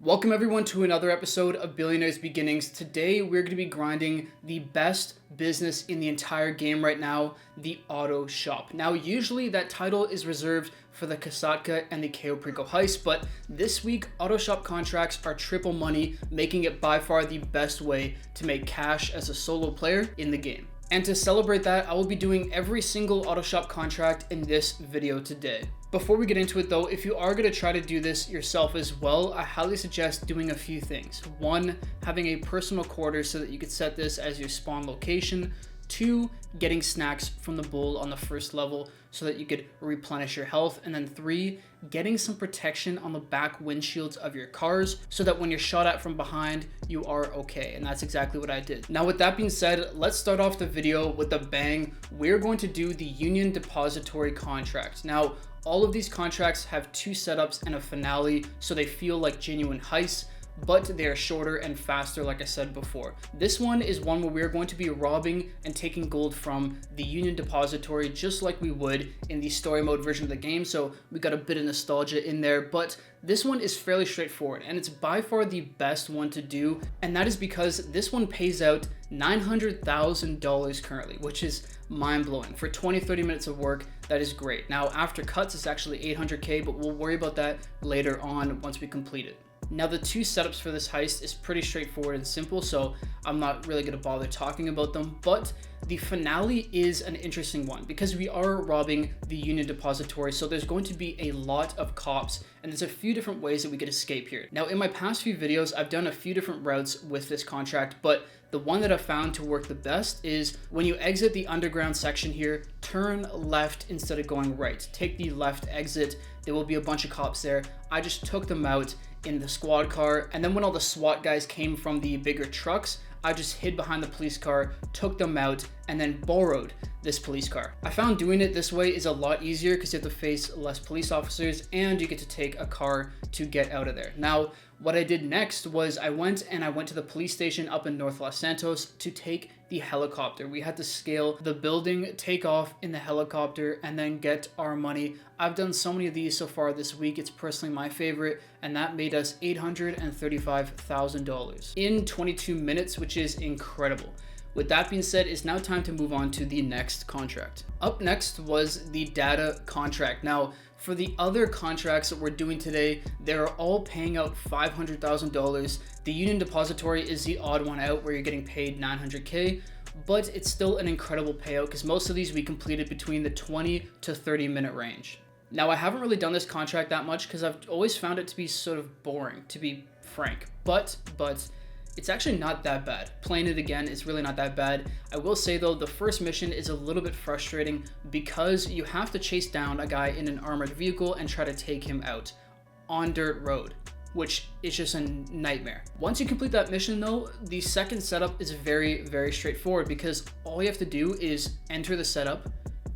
Welcome everyone to another episode of Billionaire's Beginnings. Today we're going to be grinding the best business in the entire game right now, the auto shop. Now usually that title is reserved for the Kasatka and the Cayo Perico Heist, but this week auto shop contracts are triple money, making it by far the best way to make cash as a solo player in the game. And to celebrate that, I will be doing every single auto shop contract in this video today. Before we get into it though, if you are going to try to do this yourself as well, I highly suggest doing a few things. One, having a personal quarter so that you could set this as your spawn location. Two, getting snacks from the bowl on the first level so that you could replenish your health. And then three, getting some protection on the back windshields of your cars so that when you're shot at from behind, you are okay. And that's exactly what I did. Now with that being said, let's start off the video with a bang. We're going to do the Union Depository contract. Now, all of these contracts have two setups and a finale, so they feel like genuine heists, but they are shorter and faster like I said before. This one is one where we're going to be robbing and taking gold from the Union Depository just like we would in the story mode version of the game, so we got a bit of nostalgia in there, but this one is fairly straightforward and it's by far the best one to do, and that is because this one pays out $900,000 currently, which is mind-blowing. For 20-30 minutes of work, that is great. Now after cuts it's actually 800k, but we'll worry about that later on once we complete it. Now the two setups for this heist is pretty straightforward and simple, so I'm not really going to bother talking about them, but the finale is an interesting one because we are robbing the Union Depository, so there's going to be a lot of cops and there's a few different ways that we could escape here. Now in my past few videos I've done a few different routes with this contract, but the one that I've found to work the best is when you exit the underground section here, turn left instead of going right. Take the left exit. There will be a bunch of cops there. I just took them out in the squad car, and then when all the SWAT guys came from the bigger trucks, I just hid behind the police car, took them out, and then borrowed this police car. I found doing it this way is a lot easier because you have to face less police officers and you get to take a car to get out of there. Now, what I did next was I went to the police station up in North Los Santos to take the helicopter. We had to scale the building, take off in the helicopter, and then get our money. I've done so many of these so far this week. It's personally my favorite, and that made us $835,000 in 22 minutes, which is incredible. With that being said, it's now time to move on to the next contract. Up next was the data contract. Now, for the other contracts that we're doing today, they're all paying out $500,000. The Union Depository is the odd one out where you're getting paid 900k, but it's still an incredible payout because most of these we completed between the 20 to 30 minute range. Now, I haven't really done this contract that much because I've always found it to be sort of boring, to be frank, but it's actually not that bad. Playing it again, it's really not that bad. I will say though, the first mission is a little bit frustrating because you have to chase down a guy in an armored vehicle and try to take him out on dirt road, which is just a nightmare. Once you complete that mission though, the second setup is very, very straightforward because all you have to do is enter the setup,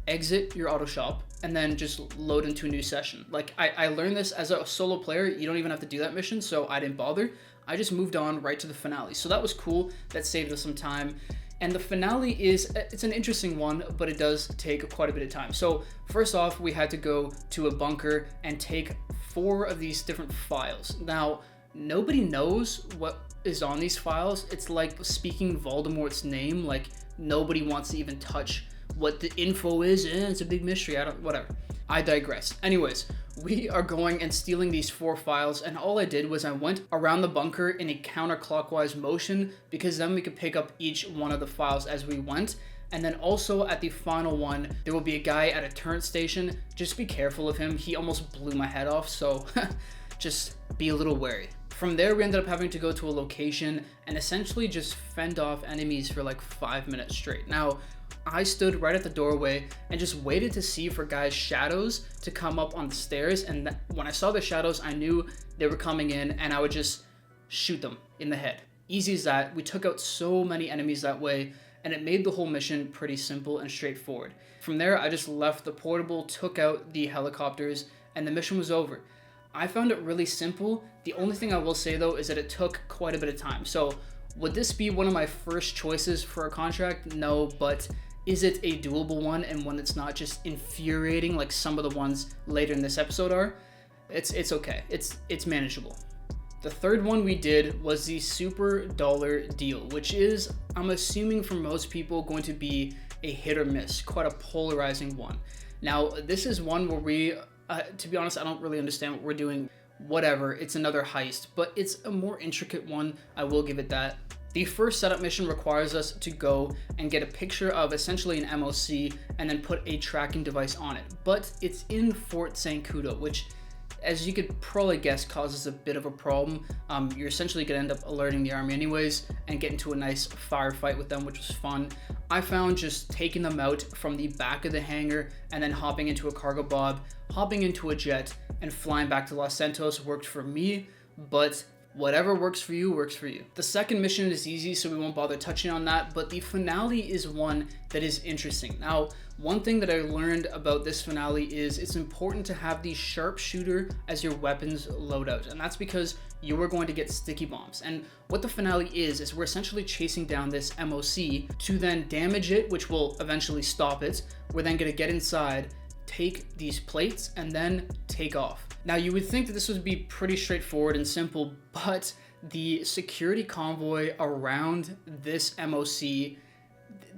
exit your auto shop, and then just load into a new session. Like I learned this as a solo player, you don't even have to do that mission, so I didn't bother. I just moved on right to the finale. So that was cool. That saved us some time. And the finale it's an interesting one, but it does take quite a bit of time. So first off, we had to go to a bunker and take 4 of these different files. Now, nobody knows what is on these files. It's like speaking Voldemort's name. Like nobody wants to even touch what the info is. It's a big mystery. Whatever. I digress. Anyways, we are going and stealing these 4 files, and all I did was I went around the bunker in a counterclockwise motion because then we could pick up each one of the files as we went. And then also at the final one, there will be a guy at a turret station. Just be careful of him. He almost blew my head off, so just be a little wary. From there, we ended up having to go to a location and essentially just fend off enemies for like 5 minutes straight. Now, I stood right at the doorway and just waited to see for guys' shadows to come up on the stairs, and when I saw the shadows, I knew they were coming in and I would just shoot them in the head. Easy as that. We took out so many enemies that way, and it made the whole mission pretty simple and straightforward. From there, I just left the portable, took out the helicopters, and the mission was over. I found it really simple. The only thing I will say though is that it took quite a bit of time. So would this be one of my first choices for a contract? No, but is it a doable one and one that's not just infuriating like some of the ones later in this episode are? It's okay. It's manageable. The third one we did was the super dollar deal, which is, I'm assuming for most people, going to be a hit or miss, quite a polarizing one. Now, this is one where we, to be honest, I don't really understand what we're doing. Whatever, it's another heist, but it's a more intricate one, I will give it that. The first setup mission requires us to go and get a picture of essentially an MOC and then put a tracking device on it. But it's in Fort Zancudo, which, as you could probably guess, causes a bit of a problem. You're essentially going to end up alerting the army anyways and get into a nice firefight with them, which was fun. I found just taking them out from the back of the hangar and then hopping into a cargo bob, hopping into a jet, and flying back to Los Santos worked for me, but whatever works for you, works for you. The second mission is easy, so we won't bother touching on that, but the finale is one that is interesting. Now, one thing that I learned about this finale is it's important to have the sharpshooter as your weapons loadout, and that's because you are going to get sticky bombs. And what the finale is we're essentially chasing down this MOC to then damage it, which will eventually stop it. We're then going to get inside, take these plates, and then take off. Now, you would think that this would be pretty straightforward and simple, but the security convoy around this MOC,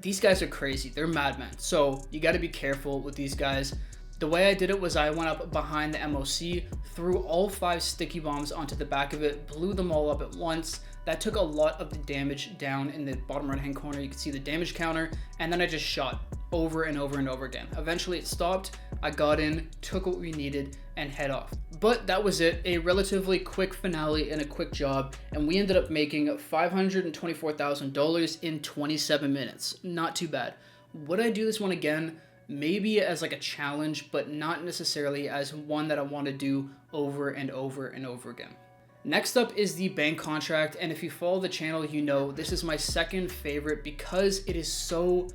these guys are crazy. They're madmen. So you got to be careful with these guys. The way I did it was I went up behind the MOC, threw all 5 sticky bombs onto the back of it, blew them all up at once. That took a lot of the damage down in the bottom right hand corner. You can see the damage counter, and then I just shot over and over and over again. Eventually it stopped. I got in, took what we needed, and head off. But that was it, a relatively quick finale and a quick job, and we ended up making $524,000 in 27 minutes. Not too bad. Would I do this one again? Maybe as like a challenge, but not necessarily as one that I want to do over and over and over again. Next up is the bank contract, and if you follow the channel, you know this is my second favorite because it is so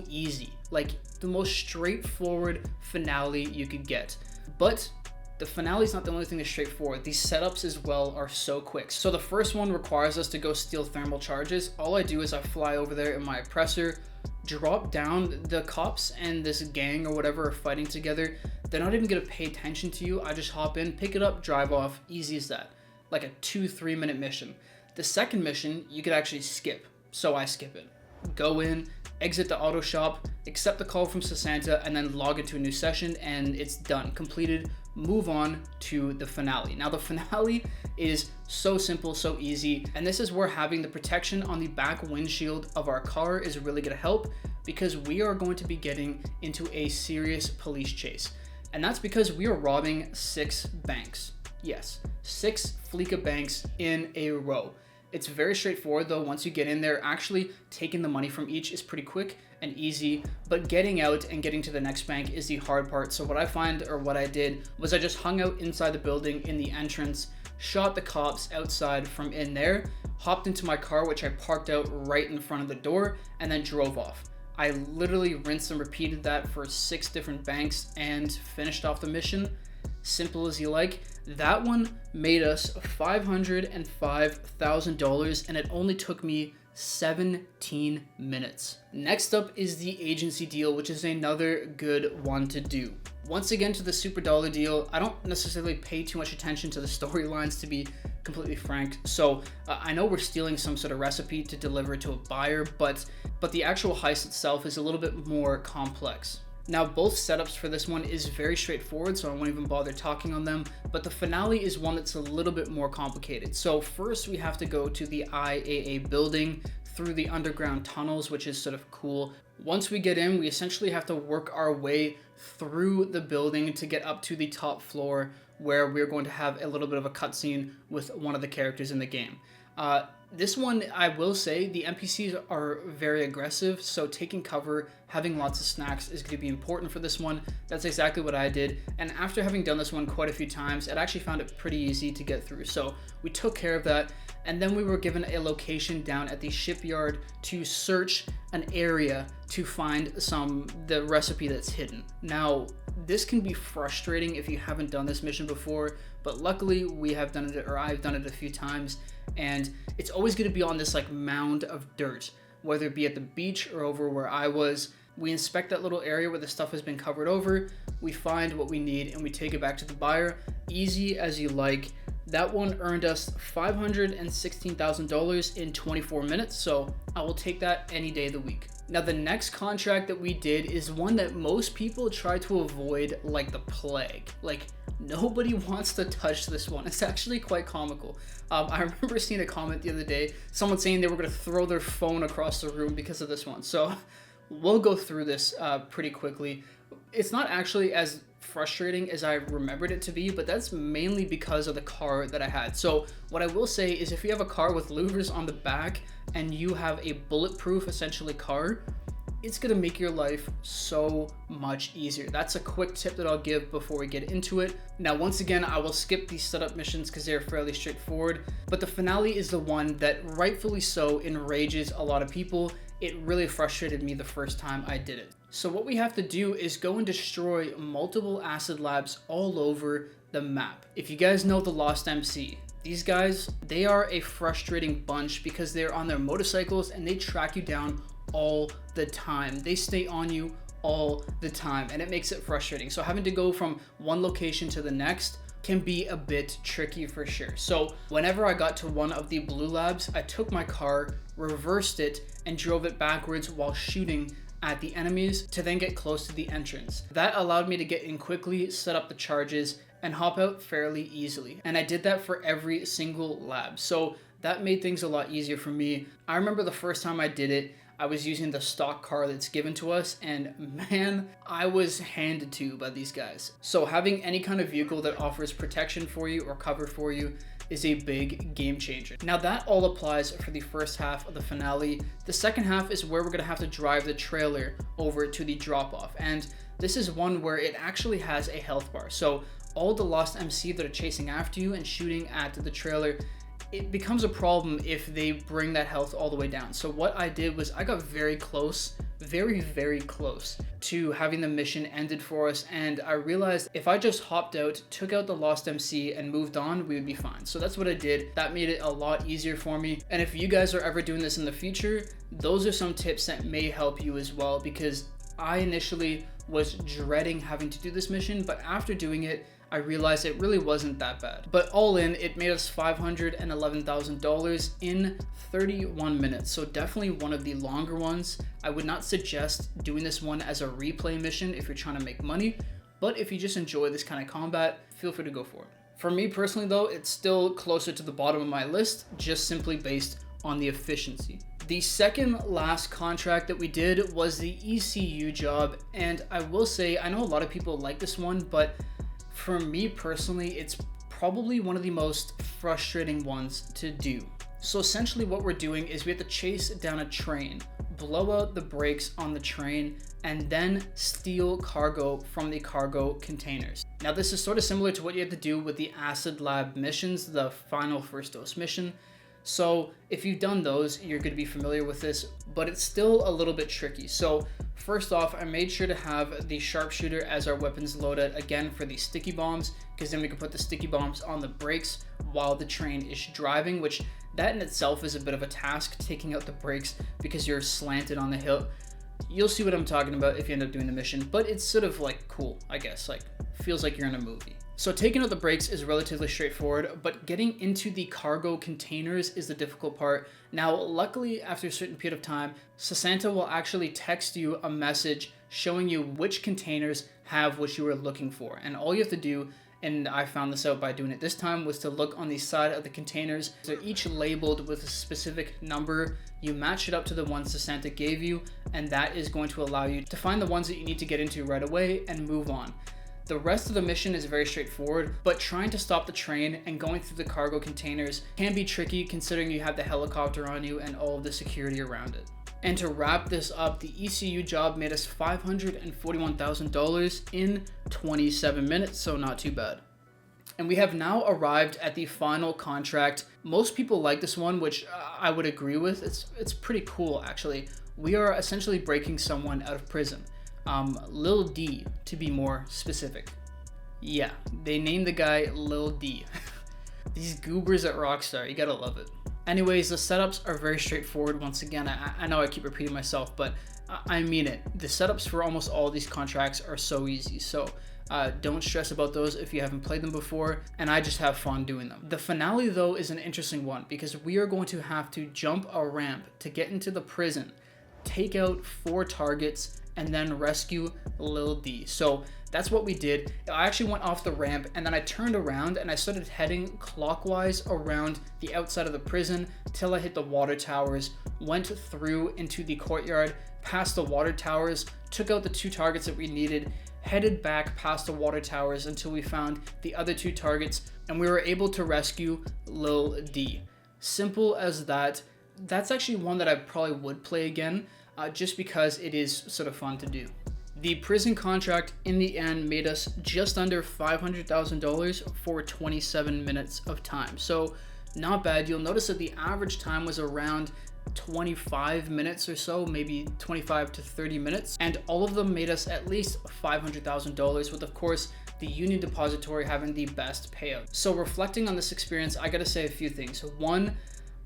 easy. Like the most straightforward finale you could get. But the finale is not the only thing that's straightforward. These setups as well are so quick. So the first one requires us to go steal thermal charges. All I do is I fly over there in my oppressor, drop down. The cops and this gang or whatever are fighting together. They're not even gonna pay attention to you. I just hop in, pick it up, drive off. Easy as that. Like a 2-3 minute mission. The second mission you could actually skip, so I skip it. Go in, exit the auto shop, accept the call from Sasanta, and then log into a new session, and it's done, completed. Move on to the finale. Now the finale is so simple, so easy, and this is where having the protection on the back windshield of our car is really gonna help, because we are going to be getting into a serious police chase. And that's because we are robbing 6 banks. Yes, 6 Fleeca banks in a row. It's very straightforward though. Once you get in there, actually taking the money from each is pretty quick and easy, but getting out and getting to the next bank is the hard part. So what I find, or what I did, was I just hung out inside the building in the entrance, shot the cops outside from in there, hopped into my car, which I parked out right in front of the door, and then drove off. I literally rinsed and repeated that for 6 different banks and finished off the mission. Simple as you like. That one made us $505,000, and it only took me 17 minutes. Next up is the agency deal, which is another good one to do. Once again, to the super dollar deal, I don't necessarily pay too much attention to the storylines, to be completely frank. So I know we're stealing some sort of recipe to deliver to a buyer, but the actual heist itself is a little bit more complex. Now, both setups for this one is very straightforward, so I won't even bother talking on them, but the finale is one that's a little bit more complicated. So first we have to go to the IAA building through the underground tunnels, which is sort of cool. Once we get in, we essentially have to work our way through the building to get up to the top floor, where we're going to have a little bit of a cutscene with one of the characters in the game. This one, I will say, the NPCs are very aggressive, so taking cover, having lots of snacks is going to be important for this one. That's exactly what I did, and after having done this one quite a few times, I actually found it pretty easy to get through, so we took care of that, and then we were given a location down at the shipyard to search an area to find the recipe that's hidden. Now, this can be frustrating if you haven't done this mission before, but luckily we have done it, or I've done it a few times, and it's always going to be on this like mound of dirt, whether it be at the beach or over where I was. We inspect that little area where the stuff has been covered over, we find what we need, and we take it back to the buyer. Easy as you like. That one earned us $516,000 in 24 minutes, so I will take that any day of the week. Now, the next contract that we did is one that most people try to avoid like the plague. Like, nobody wants to touch this one. It's actually quite comical. I remember seeing a comment the other day, someone saying they were going to throw their phone across the room because of this one. So we'll go through this pretty quickly. It's not actually as frustrating as I remembered it to be, but that's mainly because of the car that I had. So what I will say is, if you have a car with louvers on the back and you have a bulletproof essentially car, it's gonna make your life so much easier. That's a quick tip that I'll give before we get into it. Now, once again, I will skip these setup missions because they're fairly straightforward, but the finale is the one that rightfully so enrages a lot of people. It really frustrated me the first time I did it. So what we have to do is go and destroy multiple acid labs all over the map. If you guys know the Lost MC, these guys, they are a frustrating bunch because they're on their motorcycles and they track you down all the time. They stay on you all the time and it makes it frustrating. So having to go from one location to the next can be a bit tricky for sure. So whenever I got to one of the blue labs, I took my car, reversed it, and drove it backwards while shooting at the enemies to then get close to the entrance. That allowed me to get in quickly, set up the charges, and hop out fairly easily. And I did that for every single lab. So that made things a lot easier for me. I remember the first time I did it, I was using the stock car that's given to us, and man, I was handed to by these guys. So having any kind of vehicle that offers protection for you or cover for you is a big game changer. Now, that all applies for the first half of the finale. The second half is where we're gonna have to drive the trailer over to the drop off, and this is one where it actually has a health bar. So all the Lost MC that are chasing after you and shooting at the trailer, it becomes a problem if they bring that health all the way down. So what I did was I got very close, very close to having the mission ended for us, and I realized if I just hopped out, took out the Lost MC, and moved on, we would be fine. So that's what I did. That made it a lot easier for me. And if you guys are ever doing this in the future, those are some tips that may help you as well, because I initially was dreading having to do this mission, but after doing it, I realized it really wasn't that bad. But all in, it made us $511,000 in 31 minutes. So definitely one of the longer ones. I would not suggest doing this one as a replay mission if you're trying to make money, but if you just enjoy this kind of combat, feel free to go for it. For me personally though, it's still closer to the bottom of my list, just simply based on the efficiency. The second last contract that we did was the ECU job, and I will say, I know a lot of people like this one, but for me personally, it's probably one of the most frustrating ones to do. So essentially what we're doing is we have to chase down a train, blow out the brakes on the train, and then steal cargo from the cargo containers. Now this is sort of similar to what you have to do with the acid lab missions, the final first dose mission. So if you've done those, you're going to be familiar with this, but it's still a little bit tricky. So first off, I made sure to have the sharpshooter as our weapons loaded again for the sticky bombs, because then we can put the sticky bombs on the brakes while the train is driving, which that in itself is a bit of a task, taking out the brakes because you're slanted on the hill. You'll see what I'm talking about if you end up doing the mission, but it's sort of like cool, I guess, like feels like you're in a movie. So taking out the brakes is relatively straightforward, but getting into the cargo containers is the difficult part. Now, luckily, after a certain period of time, Sasanta will actually text you a message showing you which containers have what you were looking for. And all you have to do, and I found this out by doing it this time, was to look on the side of the containers. They're each labeled with a specific number. You match it up to the ones Sasanta gave you, and that is going to allow you to find the ones that you need to get into right away and move on. The rest of the mission is very straightforward, but trying to stop the train and going through the cargo containers can be tricky considering you have the helicopter on you and all of the security around it. And to wrap this up, the ECU job made us $541,000 in 27 minutes, so not too bad. And we have now arrived at the final contract. Most people like this one, which I would agree with. It's pretty cool, actually. We are essentially breaking someone out of prison. Lil D, to be more specific. Yeah, they named the guy Lil D. These goobers at Rockstar, you gotta love it. Anyways, the setups are very straightforward. Once again, I know I keep repeating myself, but I mean it. The setups for almost all these contracts are so easy. So Don't stress about those if you haven't played them before, and I just have fun doing them. The finale though is an interesting one because we are going to have to jump a ramp to get into the prison, take out 4 targets, and then rescue Lil D. So that's what we did. I actually went off the ramp and then I turned around and I started heading clockwise around the outside of the prison till I hit the water towers, went through into the courtyard, past the water towers, took out the 2 targets that we needed, headed back past the water towers until we found the other 2 targets, and we were able to rescue Lil D. Simple as that. That's actually one that I probably would play again, just because it is sort of fun to do. The prison contract in the end made us just under $500,000 for 27 minutes of time. So not bad. You'll notice that the average time was around 25 minutes or so, maybe 25 to 30 minutes. And all of them made us at least $500,000 with, of course, the Union Depository having the best payout. So reflecting on this experience, I gotta say a few things. One,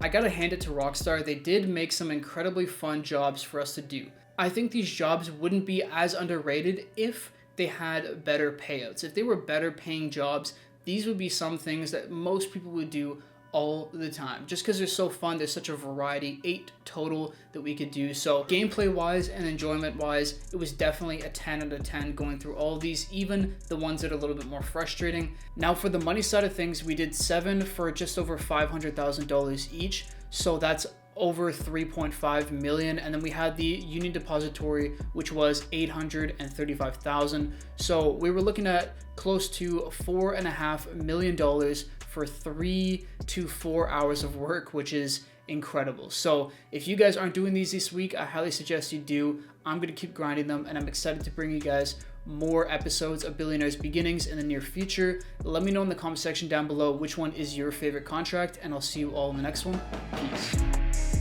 I gotta hand it to Rockstar. They did make some incredibly fun jobs for us to do. I think these jobs wouldn't be as underrated if they had better payouts. If they were better paying jobs, these would be some things that most people would do all the time. Just because they're so fun, there's such a variety, 8 total that we could do. So gameplay wise and enjoyment wise, it was definitely a 10 out of 10 going through all of these, even the ones that are a little bit more frustrating. Now for the money side of things, we did 7 for just over $500,000 each. So that's over 3.5 million, and then we had the Union Depository, which was 835,000. So we were looking at close to $4.5 million for 3 to 4 hours of work, which is incredible. So if you guys aren't doing these this week, I highly suggest you do. I'm going to keep grinding them, and I'm excited to bring you guys more episodes of Billionaire's Beginnings in the near future. Let me know in the comment section down below which one is your favorite contract, and I'll see you all in the next one. Peace.